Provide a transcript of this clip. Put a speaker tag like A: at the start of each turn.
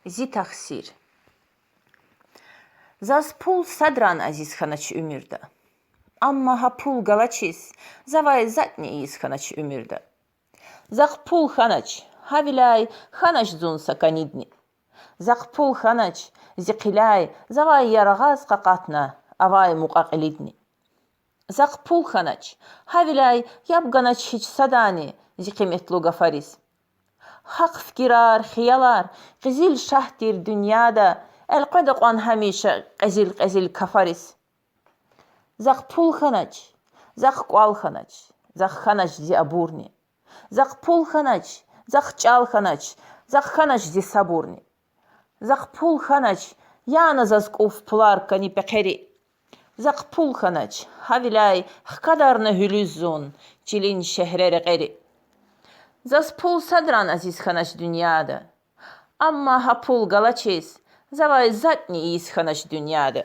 A: Зи тахсир. Заз пул садран азиз ханач умирда. Амма ха пул галачис, завай затни из ханач умирда. Зах пул ханач, хавиляй ханач зун саканидни. Зах пул ханач, зикиляй, завай ярагаз какатна, авай мукакилидни. Зах пул ханач, хавиляй ябганач хич садани, зикиметлу гафарис. Хак фкирар, хиялар, قزيل شهتر dünyada, القدق an hamisha قزيل kafaris. Zaq pul xanaç, zaq qal xanaç, zaq xanaç zi aburni. Zaq pul xanaç, zaq çal xanaç, zaq xanaç zi saburni. Zaq pul xanaç, yana zaz quf pular kani peqeri. Zaq pul xanaç, havilay xkadarna hülüzzun, çilin şehrere qeri. Zaz pul sadran aziz xanaç dünyada. Amma ha pul galaçis, zavay zatni iz xanaç dünyada.